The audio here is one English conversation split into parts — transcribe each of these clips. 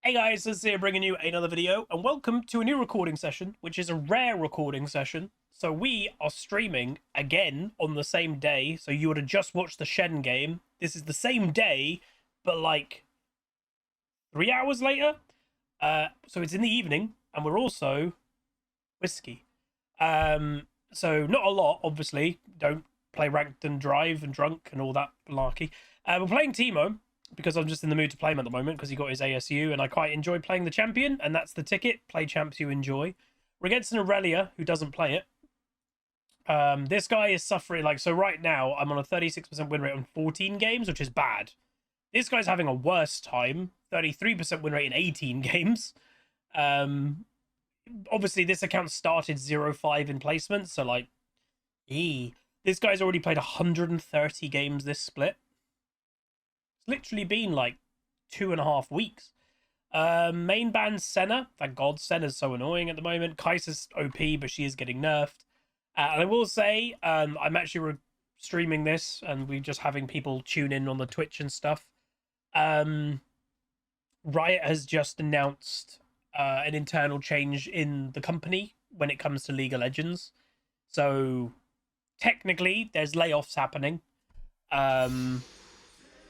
Hey guys, this is here bringing you another video, and welcome to a new recording session, which is a rare recording session. So we are streaming again on the same day, so you would have just watched the Shen game. This is the same day, but like 3 hours later. So it's in the evening, and we're also whiskey. So not a lot, obviously. Don't play ranked and drive and drunk and all that malarkey. We're playing Teemo, because I'm just in the mood to play him at the moment because he got his ASU and I quite enjoy playing the champion, and that's the ticket. Play champs you enjoy. We're against an IRELIA who doesn't play it. This guy is suffering, so right now I'm on a 36% win rate on 14 games, which is bad. This guy's having a worse time, 33% win rate in 18 games. Obviously this account started 0-5 in placements, so this guy's already played 130 games this split. It's literally been like 2.5 weeks. Main ban Senna. Thank God, Senna's so annoying at the moment. Kai'Sa's OP, but she is getting nerfed. And I will say, I'm actually streaming this, and we're just having people tune in on the Twitch and stuff. Riot has just announced an internal change in the company when it comes to League of Legends. So technically, there's layoffs happening.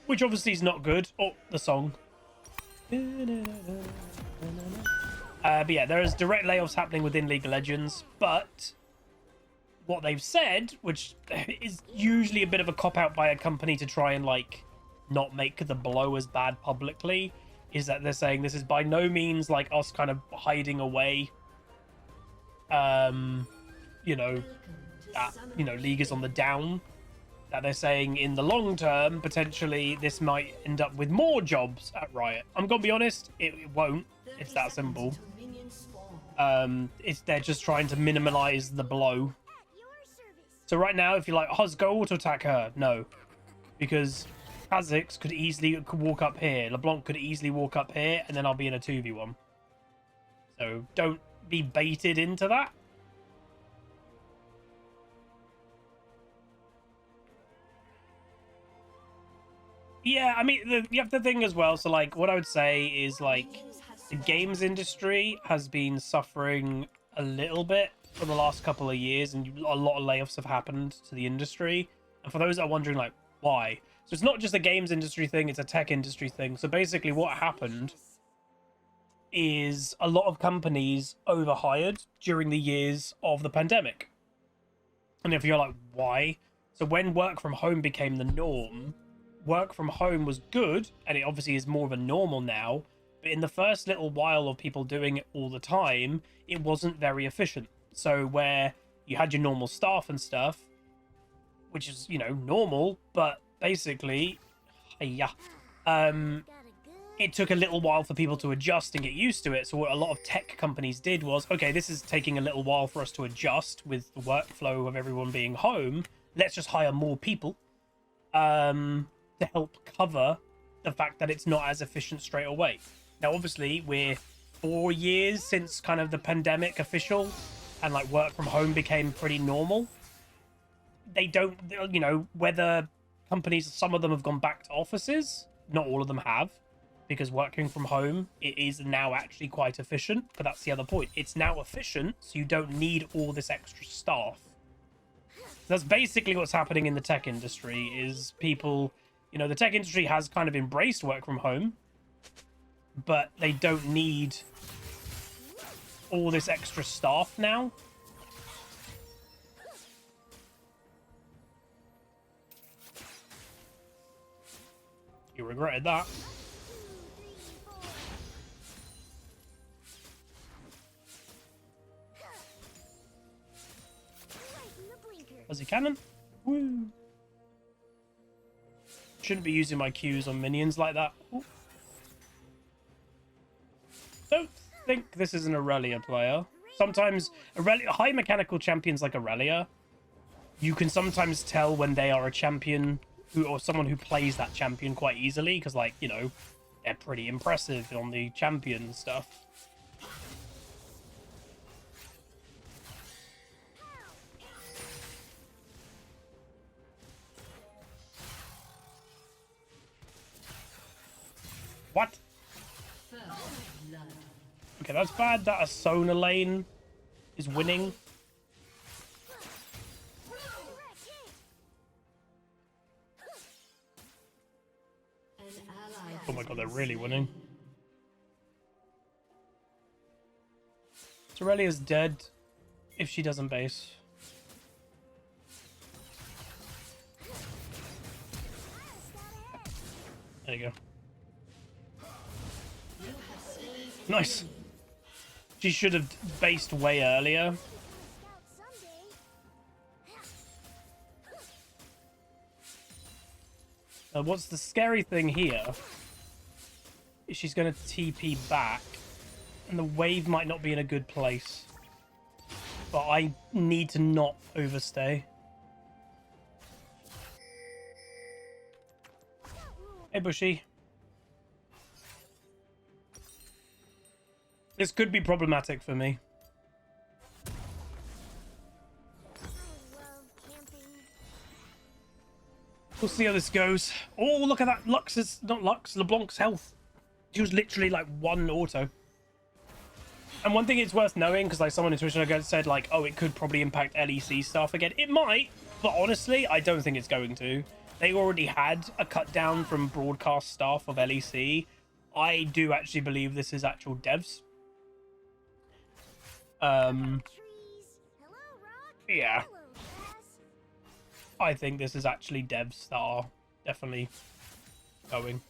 Which obviously is not good. Oh, the song. But yeah, there is direct layoffs happening within League of Legends. But what they've said, which is usually a bit of a cop-out by a company to try and, not make the blow as bad publicly, is that they're saying this is by no means, us kind of hiding away. League is on the down. That they're saying in the long term, potentially this might end up with more jobs at Riot. I'm gonna be honest, it won't. It's that simple. They're just trying to minimize the blow. So right now, if you're like, Huz, go auto attack her, no, because Kha'Zix could easily walk up here. LeBlanc could easily walk up here, and then I'll be in a 2v1. So don't be baited into that. Yeah, I mean, you have the thing as well. So, what I would say is, the games industry has been suffering a little bit for the last couple of years, and a lot of layoffs have happened to the industry. And for those that are wondering, why? So it's not just a games industry thing, it's a tech industry thing. So basically what happened is a lot of companies overhired during the years of the pandemic. And if you're like, why? So when work from home became the norm, work from home was good, and it obviously is more of a normal now, but in the first little while of people doing it all the time, it wasn't very efficient. So where you had your normal staff and stuff, which is, normal, but basically, it took a little while for people to adjust and get used to it. So what a lot of tech companies did was, okay, this is taking a little while for us to adjust with the workflow of everyone being home. Let's just hire more people. To help cover the fact that it's not as efficient straight away. Now, obviously, we're 4 years since kind of the pandemic official, and work from home became pretty normal. They don't, whether companies, some of them have gone back to offices, not all of them have, because working from home, it is now actually quite efficient, but that's the other point. It's now efficient, so you don't need all this extra staff. That's basically what's happening in the tech industry, is people... the tech industry has kind of embraced work from home, but they don't need all this extra staff now. You regretted that. Fuzzy cannon. Woo. Shouldn't be using my Qs on minions like that. Ooh. Don't think this is an IRELIA player. Sometimes high mechanical champions like IRELIA, you can sometimes tell when they are a champion or someone who plays that champion quite easily, because they're pretty impressive on the champion stuff. What? Okay, that's bad that a Sona lane is winning. Oh my god, they're really winning. Irelia's dead if she doesn't base. There you go. Nice. She should have based way earlier. What's the scary thing here is she's going to TP back, and the wave might not be in a good place. But I need to not overstay. Hey, Bushy. This could be problematic for me. We'll see how this goes. Oh, look at that. Lux's, not Lux, LeBlanc's health. She was literally like one auto. And one thing it's worth knowing, because like someone in Twitch said like, oh, it could probably impact LEC stuff again. It might, but honestly, I don't think it's going to. They already had a cut down from broadcast staff of LEC. I do actually believe this is actual devs. Yeah. I think this is actually devs that are definitely going.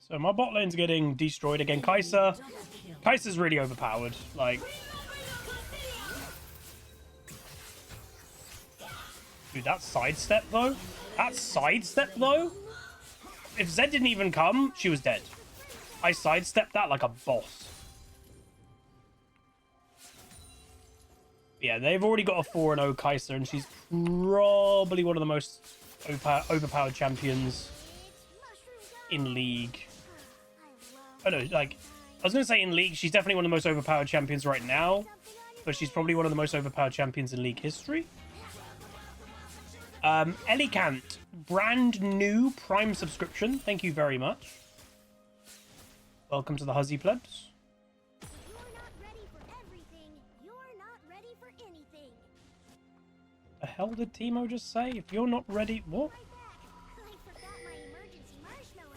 So my bot lane's getting destroyed again. Kai'Sa's really overpowered. Like, dude, that sidestep though. If Zed didn't even come, she was dead. I sidestepped that like a boss. Yeah, they've already got a 4-0 Kai'Sa, and she's probably one of the most overpowered champions in League. Oh no, like, I was going to say in League, she's definitely one of the most overpowered champions right now, but she's probably one of the most overpowered champions in League history. Elikant, brand new Prime subscription. Thank you very much. Welcome to the Huzzy Plebs. You're not ready for everything. You're not ready for anything. The hell did Teemo just say? If you're not ready, what? Right back. I forgot my emergency marshmallow.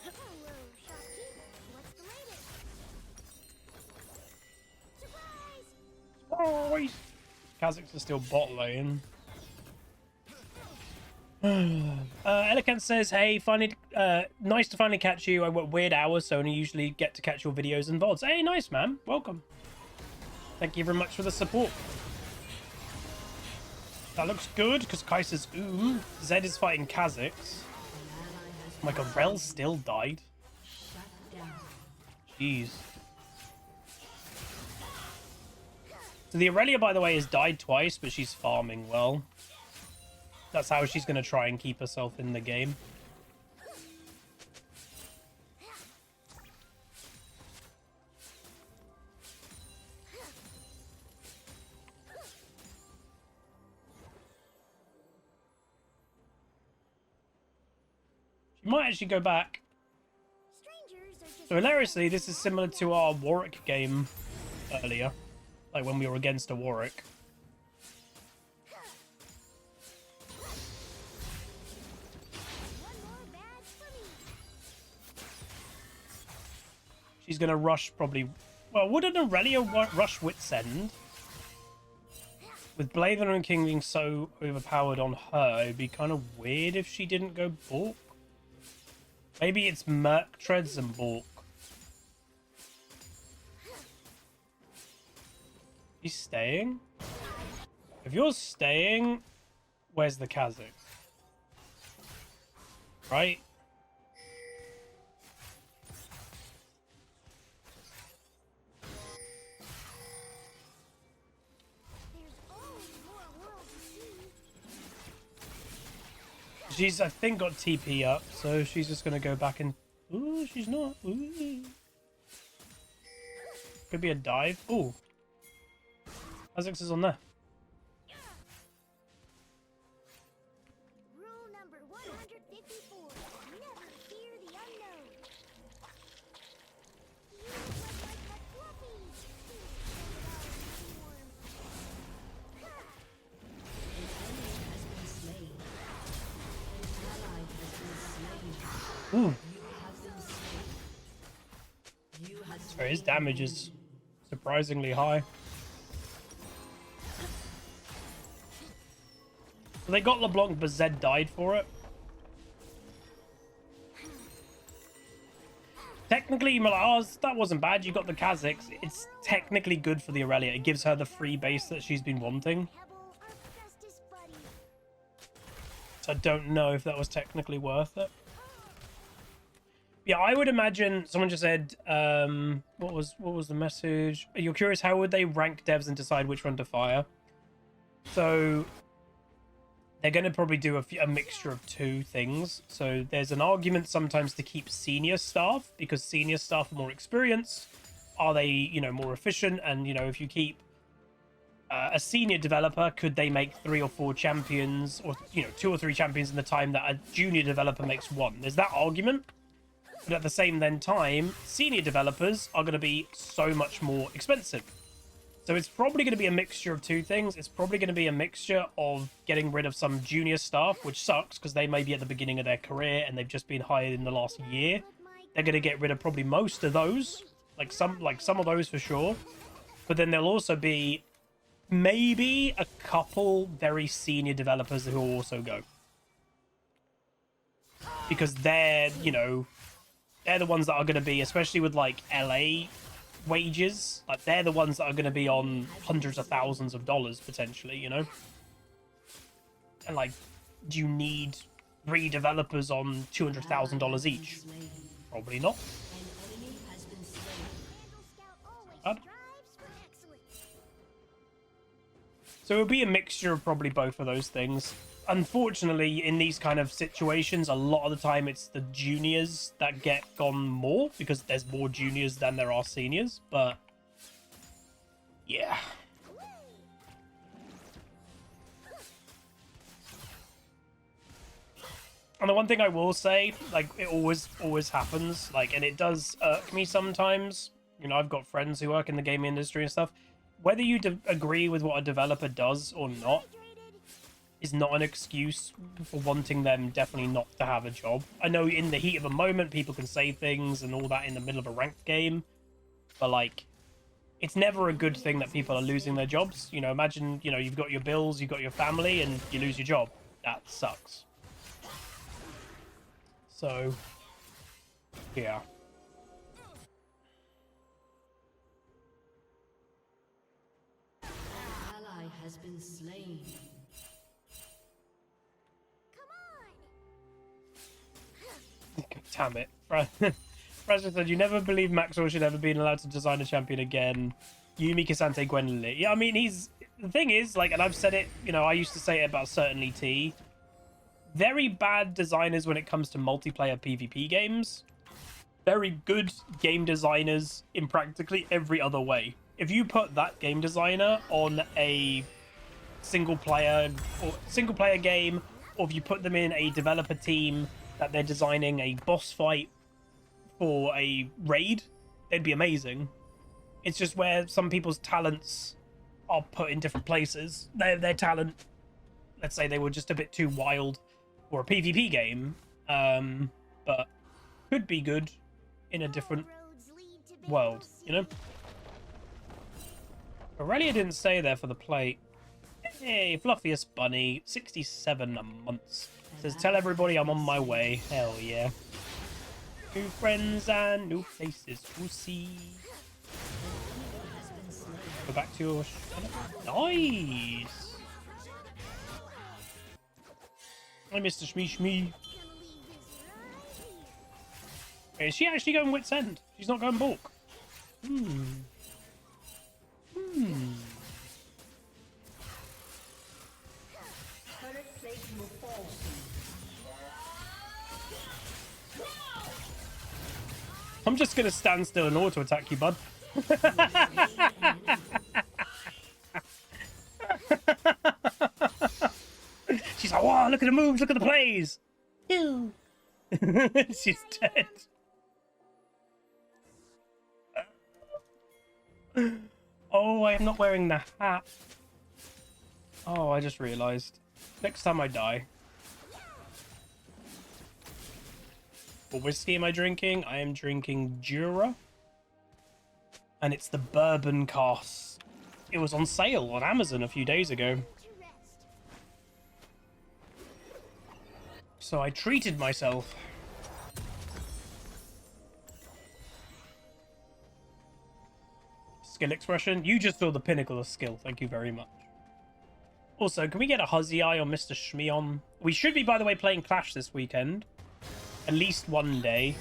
Hello, shopkeep. What's the latest? Surprise! Oh, Kazakhs are still bot lane. Elegant says, hey, nice to finally catch you. I work weird hours, so I only usually get to catch your videos and VODs. Hey, nice, man. Welcome. Thank you very much for the support. That looks good, because Kai'Sa's Zed is fighting Kazakhs. Oh my god, Rel still died. Jeez. So the Irelia, by the way, has died twice, but she's farming well. That's how she's going to try and keep herself in the game. She might actually go back. So hilariously, this is similar to our Warwick game earlier. Like when we were against a Warwick. She's going to rush probably... Well, wouldn't Aurelia rush Wit's End? With Blade and King being so overpowered on her, it'd be kind of weird if she didn't go Balk. Maybe it's Merc Treads and Balk. He's staying? If you're staying, where's the Kazakh? Right? She's, I think, got TP up, so she's just going to go back and Ooh, she's not. Ooh. Could be a dive. Ooh. Kha'Zix is on there. Rule number 154. Never fear the unknown. You look like the fluffies. Ooh. So his damage is surprisingly high. They got LeBlanc, but Zed died for it. Technically, you're like, oh, that wasn't bad. You got the Kha'Zix. It's technically good for the Irelia. It gives her the free base that she's been wanting. Pebble, our bestest buddy. So I don't know if that was technically worth it. Yeah, I would imagine someone just said, what was the message? You're curious, how would they rank devs and decide which one to fire? So they're going to probably do a mixture of two things. So there's an argument sometimes to keep senior staff, because senior staff are more experienced. Are they, you know, more efficient? And, you know, if you keep a senior developer, could they make 3 or 4 champions, or, you know, 2 or 3 champions in the time that a junior developer makes 1? There's that argument. But at the same time, senior developers are going to be so much more expensive. So it's probably going to be a mixture of two things. It's probably going to be a mixture of getting rid of some junior staff, which sucks because they may be at the beginning of their career and they've just been hired in the last year. They're going to get rid of probably most of those, like some of those for sure. But then there'll also be maybe a couple very senior developers who will also go. Because they're, you know, they're the ones that are going to be, especially with like LA wages, like they're the ones that are going to be on hundreds of thousands of dollars potentially, you know. And like, do you need 3 developers on $200,000 each? Probably not. Bad. So it'll be a mixture of probably both of those things. Unfortunately, in these kind of situations, a lot of the time it's the juniors that get gone more, because there's more juniors than there are seniors. But yeah. And the one thing I will say, like, it always happens, like, and it does irk me sometimes. You know, I've got friends who work in the gaming industry and stuff. Whether you agree with what a developer does or not is not an excuse for wanting them definitely not to have a job. I know in the heat of a moment, people can say things and all that in the middle of a ranked game, but like, it's never a good thing that people are losing their jobs. You know, imagine, you know, you've got your bills, you've got your family, and you lose your job. That sucks. So, yeah. Ally has been slain. Come on. Damn it. President said, you never believe Maxwell should ever be allowed to design a champion again. Yumi, Kasante, Gwen Lee. Yeah, I mean, the thing is, like, and I've said it, you know, I used to say it about certainly T. Very bad designers when it comes to multiplayer PvP games. Very good game designers in practically every other way. If you put that game designer on a single player game, or if you put them in a developer team that they're designing a boss fight for a raid, they'd be amazing. It's just where some people's talents are put in different places. Their talent, let's say they were just a bit too wild for a PvP game, but could be good in a different world, you know? Irelia didn't stay there for the plate. Hey, fluffiest bunny, 67 months. Says, tell everybody I'm on my way. Hell yeah. New friends and new faces to see. Go back to your... Nice! Hi, Mr. Shmee. Is she actually going Wit's End? She's not going Balk. I'm just gonna stand still and auto attack you, bud. She's like, wow, look at the moves, look at the plays. Ew. She's dead. Oh, I am not wearing the hat. Oh, I just realized. Next time I die. What whiskey am I drinking? I am drinking Jura. And it's the bourbon cask. It was on sale on Amazon a few days ago. So I treated myself. Skill expression. You just saw the pinnacle of skill. Thank you very much. Also, can we get a Huzzy Eye on Mr. Shmeon? We should be, by the way, playing Clash this weekend. At least one day.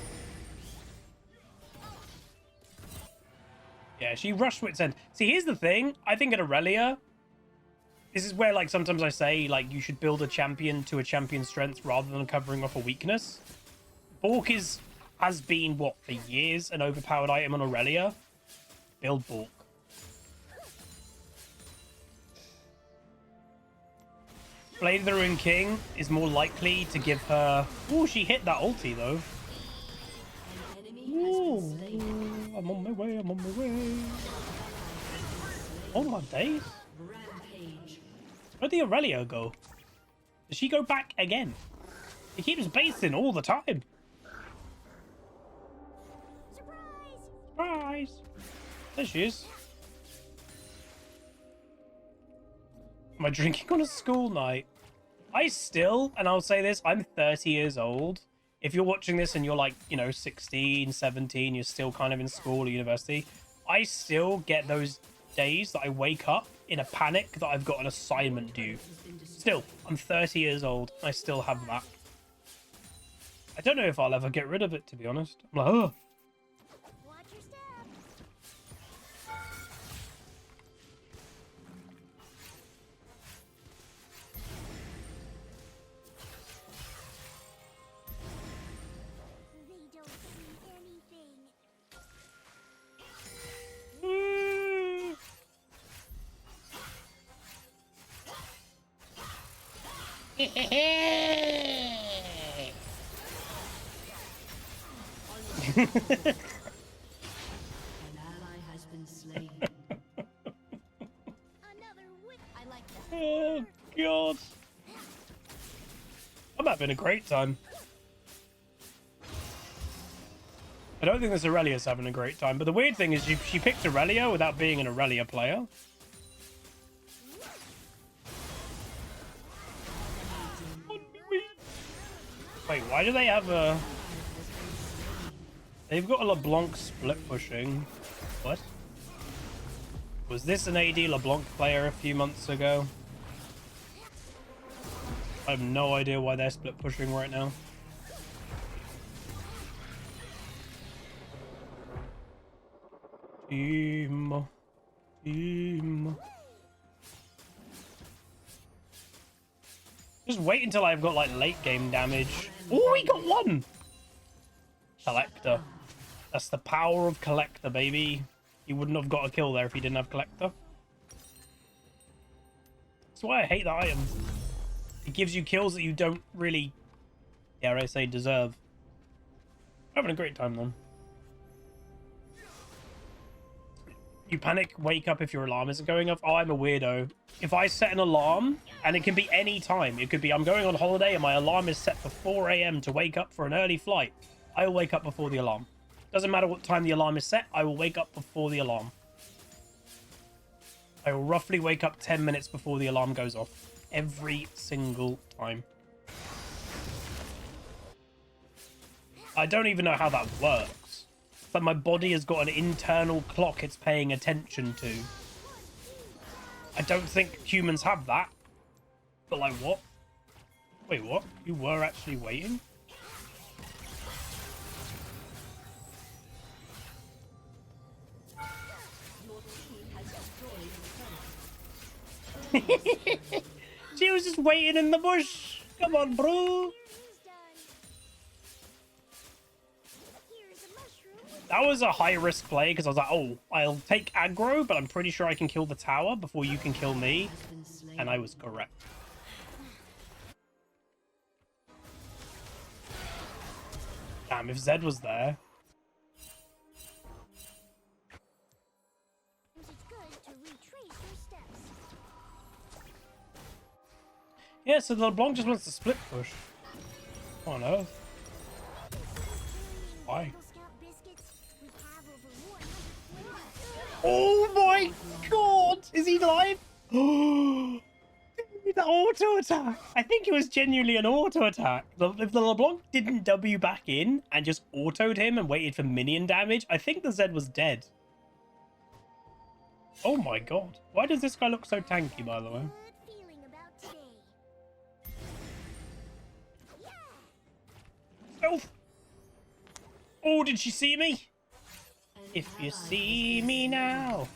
Yeah, she rushed Wit's End. See, here's the thing. I think at Aurelia, this is where, like, sometimes I say, like, you should build a champion to a champion's strength rather than covering off a weakness. Bork has been, what, for years, an overpowered item on Aurelia. Build Bork. Blade of the Ruined King is more likely to give her... Oh, she hit that ulti, though. Ooh, I'm on my way, I'm on my way. Oh my days. Where'd the Aurelia go? Does she go back again? It keeps basing all the time. Surprise! Surprise! There she is. Am I drinking on a school night? I still, and I'll say this, I'm 30 years old. If you're watching this and you're like, you know, 16, 17, you're still kind of in school or university, I still get those days that I wake up in a panic that I've got an assignment due. Still, I'm 30 years old. I still have that. I don't know if I'll ever get rid of it, to be honest. I'm like, oh. Watch your step. They don't see anything. An ally has been slain. Another whip. I like that. Oh, God. I'm having a great time. I don't think this Aurelia's having a great time, but the weird thing is she picked Aurelia without being an Aurelia player. Wait, why do they have a... They've got a LeBlanc split pushing. What? Was this an AD LeBlanc player a few months ago? I have no idea why they're split pushing right now. Teemo. Teemo. Just wait until I've got like late game damage. Oh, we got one! Collector. That's the power of Collector, baby. He wouldn't have got a kill there if he didn't have Collector. That's why I hate that item. It gives you kills that you don't really, dare I say, deserve. Having a great time, though. You panic, wake up if your alarm isn't going off. Oh, I'm a weirdo. If I set an alarm, and it can be any time. It could be I'm going on holiday and my alarm is set for 4 a.m. to wake up for an early flight. I will wake up before the alarm. Doesn't matter what time the alarm is set, I will wake up before the alarm. I will roughly wake up 10 minutes before the alarm goes off. Every single time. I don't even know how that works. But my body has got an internal clock it's paying attention to. I don't think humans have that. But like, what? Wait, what? You were actually waiting? She was just waiting in the bush. Come on, bro. Here's done. Here's a mushroom with That was a high-risk play because I was like, oh, I'll take aggro, but I'm pretty sure I can kill the tower before you can kill me. And I was correct. Damn, if Zed was there. It's good to retrace your steps. Yeah, so the LeBlanc just wants to split push. What on earth? Why? Eagle Scout biscuits, we have over 100 Oh my god! Is he live? The auto attack! I think it was genuinely an auto attack. If the LeBlanc didn't W back in and just autoed him and waited for minion damage, I think the Zed was dead. Oh my god. Why does this guy look so tanky, by the way? good feeling about today. Stealth! Oh, did she see me? If you see me now.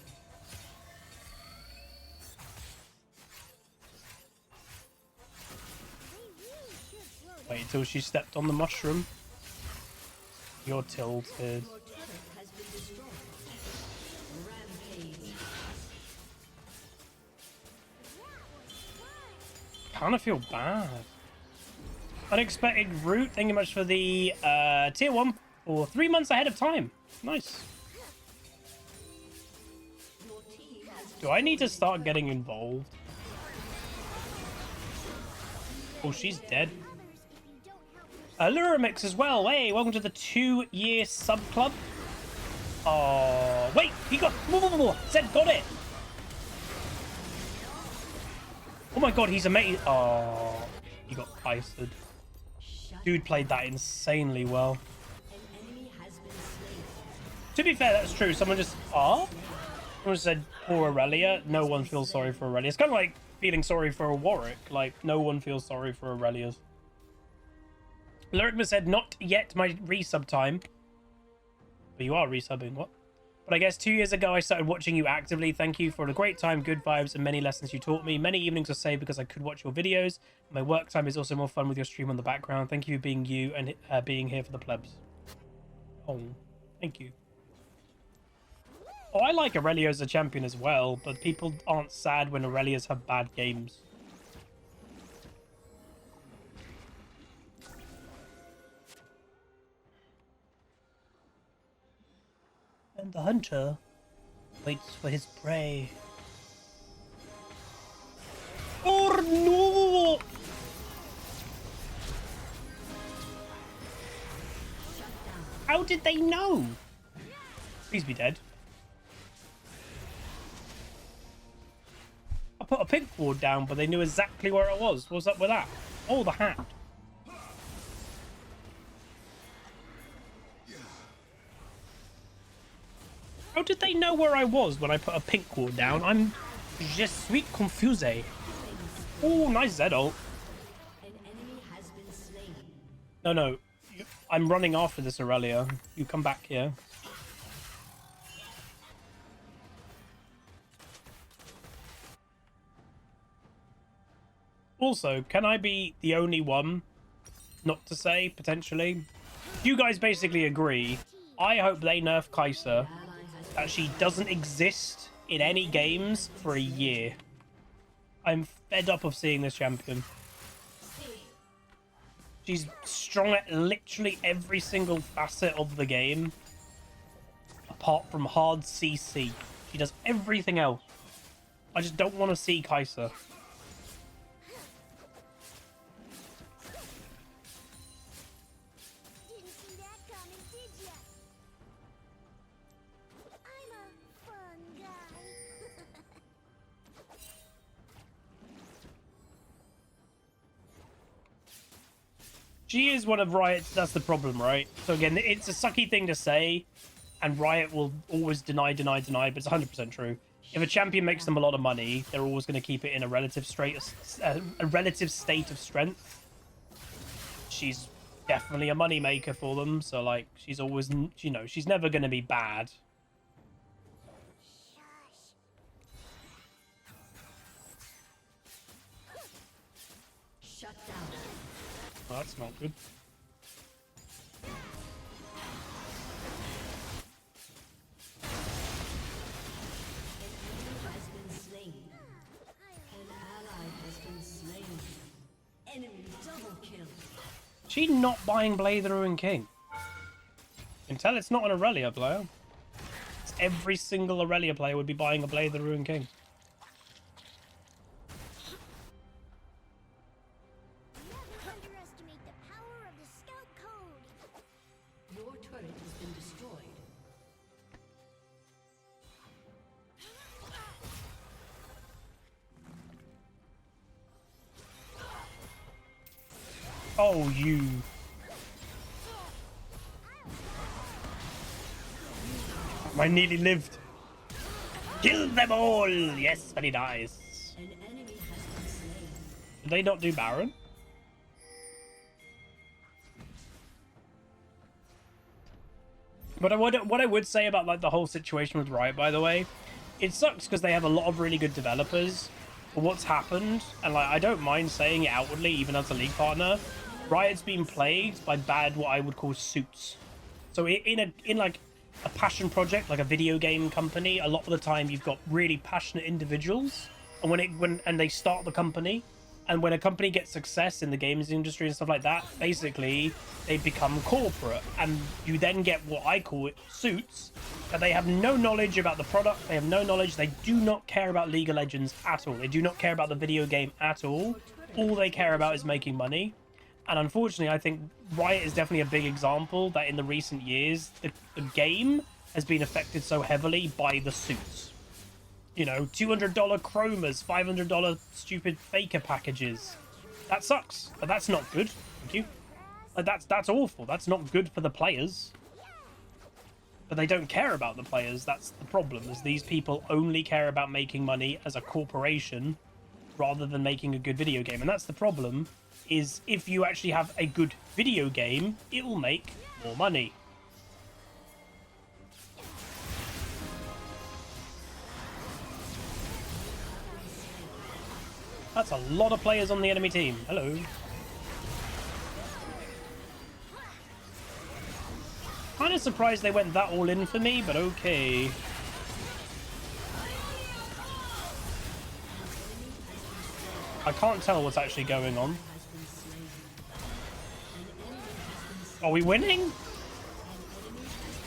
Wait until she stepped on the mushroom. You're tilted. Kind of feel bad. Unexpected route. Thank you much for the tier 1 for 3 months ahead of time. Nice. Do I need to start getting involved? Oh, she's dead. Luramix as well. Hey, welcome to the 2-year sub club. Oh, wait, he got... Zed got it. Oh my god, he's amazing. Oh, he got iced. Dude played that insanely well. To be fair, that's true. Someone just... Someone said, poor Aurelia. No one feels sorry for Aurelia. It's kind of like feeling sorry for a Warwick. Like, no one feels sorry for Aurelia's. Lurkma said, not yet my resub time. But you are resubbing, what? But I guess 2 years ago I started watching you actively. Thank you for the great time, good vibes, and many lessons you taught me. Many evenings were saved because I could watch your videos. My work time is also more fun with your stream on the background. Thank you for being you and being here for the plebs. Oh, thank you. Oh, I like Aurelia as a champion as well, but people aren't sad when Aurelias have bad games. And the hunter waits for his prey. Oh no! How did they know? Please be dead. I put a pink ward down, but they knew exactly where it was. What's up with that? Oh, the hat. How did they know where I was when I put a pink ward down? I'm je suis confusé. Oh, nice Zed ult. No. I'm running after this Aurelia. You come back here. Also, can I be the only one not to say, potentially? You guys basically agree. I hope they nerf Kai'Sa, that she doesn't exist in any games for a year. I'm fed up of seeing this champion. She's strong at literally every single facet of the game, apart from hard CC. She does everything else. I just don't want to see Kai'Sa. Didn't see that coming, did ya? I'm a fun guy. She is one of Riot's, that's the problem, right? So again, it's a sucky thing to say, and Riot will always deny, but it's 100% true. If a champion makes them a lot of money, they're always going to keep it in a relative state of strength. She's definitely a money maker for them, so like, she's always, you know, she's never going to be bad. Shut down. Oh, that's not good. She not buying Blade the Ruined King. You can tell it's not an Aurelia player. It's every single Aurelia player would be buying a Blade the Ruined King. Never underestimate the power of the scout code. Your turret has been destroyed. Oh, you. I nearly lived. Kill them all! Yes, but he dies. An enemy has been slain. Did they not do Baron? But what I would say about like the whole situation with Riot, by the way, it sucks because they have a lot of really good developers. But what's happened, and like I don't mind saying it outwardly, even as a league partner, Riot's been plagued by bad, what I would call suits. So in like a passion project, like a video game company, a lot of the time you've got really passionate individuals, and when they start the company, and when a company gets success in the games industry and stuff like that, basically they become corporate, and you then get what I call it suits, that they have no knowledge about the product, they have no knowledge, they do not care about League of Legends at all, they do not care about the video game at all they care about is making money. And unfortunately, I think Riot is definitely a big example that in the recent years, the game has been affected so heavily by the suits. You know, $200 chromas, $500 stupid faker packages. That sucks, but that's not good. Thank you. Like, that's awful. That's not good for the players. But they don't care about the players. That's the problem, is these people only care about making money as a corporation rather than making a good video game. And that's the problem, is if you actually have a good video game, it will make more money. That's a lot of players on the enemy team. Hello. Kind of surprised they went that all in for me, but okay. I can't tell what's actually going on. Are we winning?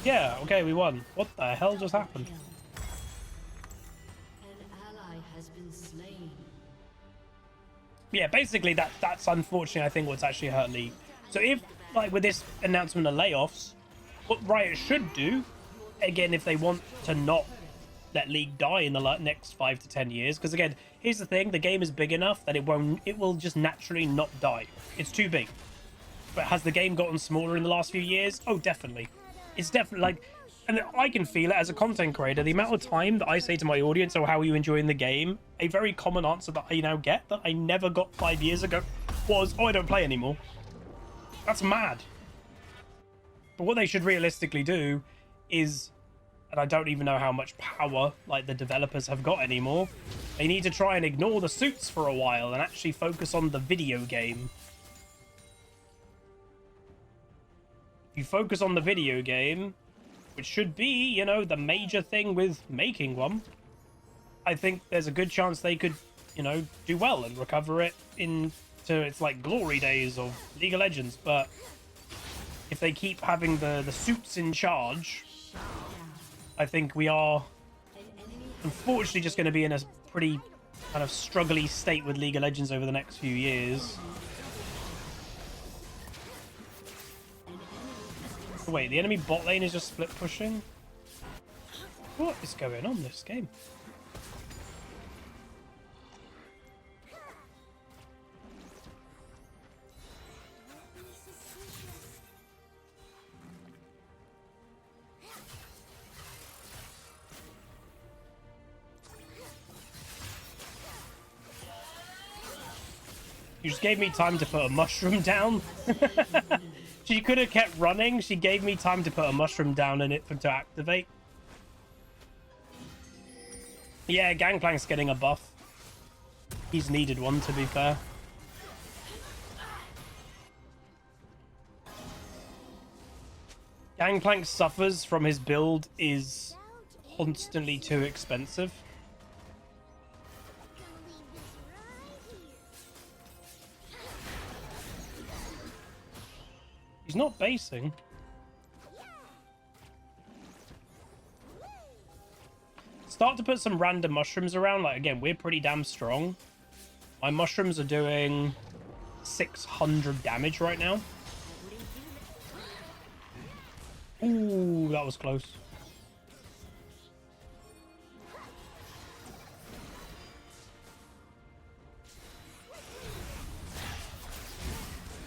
Yeah, okay, we won. What the hell just happened? An ally has been slain. Yeah, basically that's unfortunately I think what's actually hurt League. So if, like with this announcement of layoffs, what Riot should do, again, if they want to not let League die in the next 5 to 10 years, because again, here's the thing, the game is big enough that it will just naturally not die. It's too big. But has the game gotten smaller in the last few years? Oh, definitely. It's definitely like, and I can feel it as a content creator, the amount of time that I say to my audience, oh, how are you enjoying the game? A very common answer that I now get that I never got 5 years ago was, oh, I don't play anymore. That's mad. But what they should realistically do is, and I don't even know how much power like the developers have got anymore, they need to try and ignore the suits for a while and actually focus on the video game. If you focus on the video game, which should be, you know, the major thing with making one, I think there's a good chance they could, you know, do well and recover it into its like glory days of League of Legends. But if they keep having the suits in charge, I think we are unfortunately just going to be in a pretty kind of struggly state with League of Legends over the next few years. Oh, wait, the enemy bot lane is just split pushing? What is going on in this game? You just gave me time to put a mushroom down. She could have kept running. She gave me time to put a mushroom down in it to activate. Yeah, Gangplank's getting a buff. He's needed one, to be fair. Gangplank suffers from his build is constantly too expensive. not basing. Start to put some random mushrooms around. Like, again, we're pretty damn strong. My mushrooms are doing 600 damage right now. Ooh, that was close.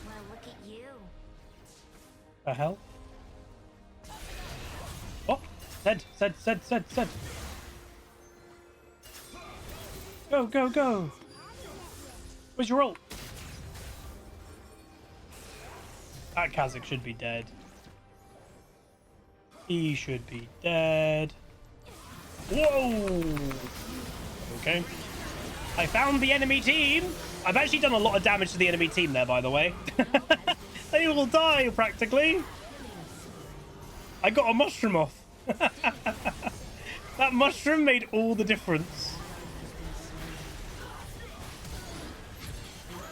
Well, look at you. The hell? Oh, Zed. Go, go, go. Where's your ult? That Kazakh should be dead. He should be dead. Whoa! Okay. I found the enemy team. I've actually done a lot of damage to the enemy team there, by the way. They will die, practically. I got a mushroom off. That mushroom made all the difference.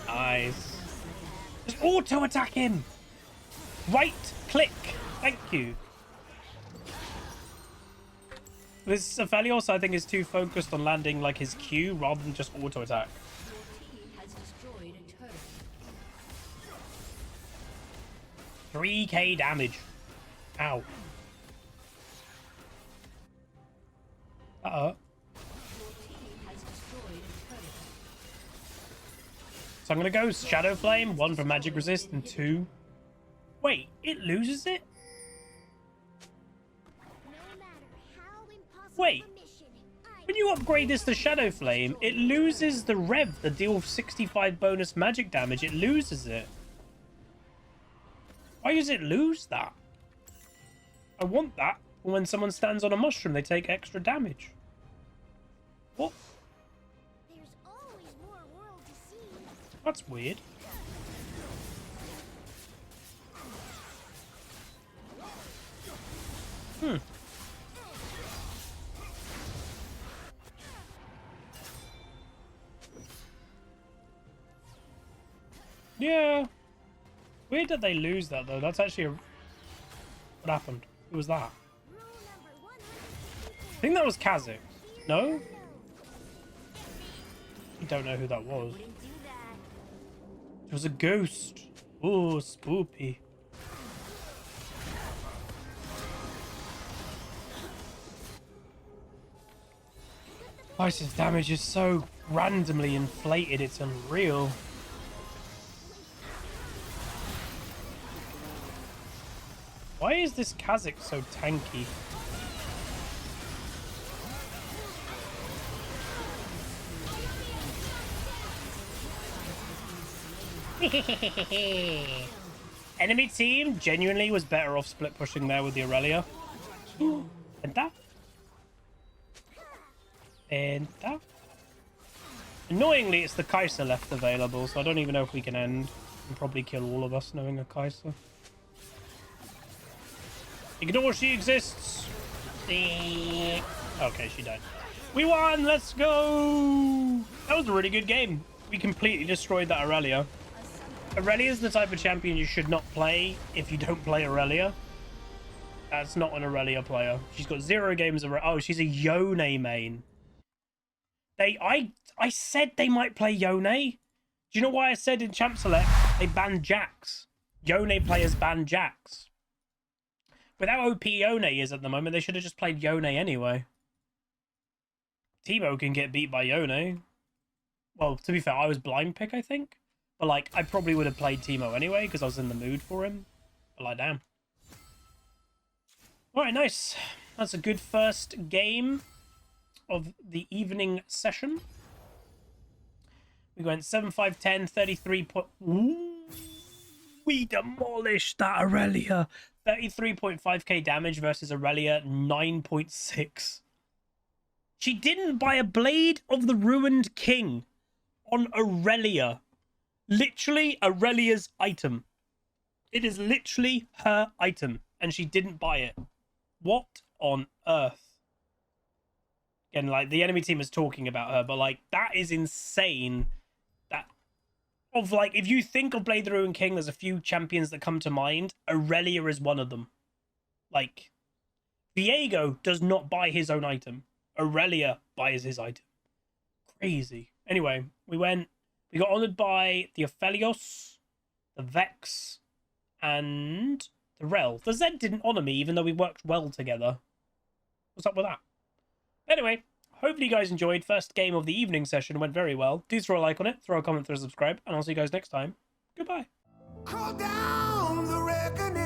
Nice. Just auto-attack him. Right click. Thank you. This Aphelios, I think, is too focused on landing like his Q rather than just auto-attack. Has destroyed a turret. 3k damage. Ow. Uh-oh. So I'm going to go Shadow Flame, 1 for magic resist, and 2. Wait, it loses it? No matter how impossible Wait. the mission, When you upgrade this to Shadow Flame, it loses the Rev, the deal 65 bonus magic damage. It loses it. Why does it lose that? I want that. When someone stands on a mushroom, they take extra damage. What? there's always more world to see. That's weird. Hmm. Yeah. Weird that they lose that, though. That's actually a... What happened? Who was that? Rule number 100. I think that was Kazakh. No? I don't know who that was. Wouldn't do that. It was a ghost. Oh, spoopy. Isis damage is so randomly inflated, it's unreal. Why is this Kazakh so tanky? Enemy team genuinely was better off split pushing there with the Aurelia. Penta? Penta? Annoyingly, it's the Kai'Sa left available, so I don't even know if we can end. And probably kill all of us knowing a Kai'Sa. Ignore she exists. Okay, she died. We won! Let's go! That was a really good game. We completely destroyed that Aurelia. Aurelia is the type of champion you should not play if you don't play Aurelia. That's not an Aurelia player. She's got 0 games of... Oh, she's a Yone main. I said they might play Yone. Do you know why I said in Champ Select they banned Jax? Yone players ban Jax. With how OP Yone is at the moment, they should have just played Yone anyway. Teemo can get beat by Yone. Well, to be fair, I was blind pick, I think. But, like, I probably would have played Teemo anyway, because I was in the mood for him. But, like, damn. Alright, nice. That's a good first game of the evening session. We went 7, 5, 10, 33 point... Ooh, we demolished that Aurelia. 33.5k damage versus Aurelia 9.6. She didn't buy a Blade of the Ruined King on Aurelia. Literally Aurelia's item. It is literally her item, and she didn't buy it. What on earth? Again, like, the enemy team is talking about her, but, like, that is insane. That of like, if you think of Blade the Ruined King, there's a few champions that come to mind. Irelia is one of them. Like, Viego does not buy his own item. Irelia buys his item. Crazy. Anyway, we got honoured by the Aphelios, the Vex, and the Rel. The Zed didn't honour me, even though we worked well together. What's up with that? Anyway, hopefully you guys enjoyed. First game of the evening session went very well. Do throw a like on it, throw a comment, throw a subscribe, and I'll see you guys next time. Goodbye. Call down the reckoning.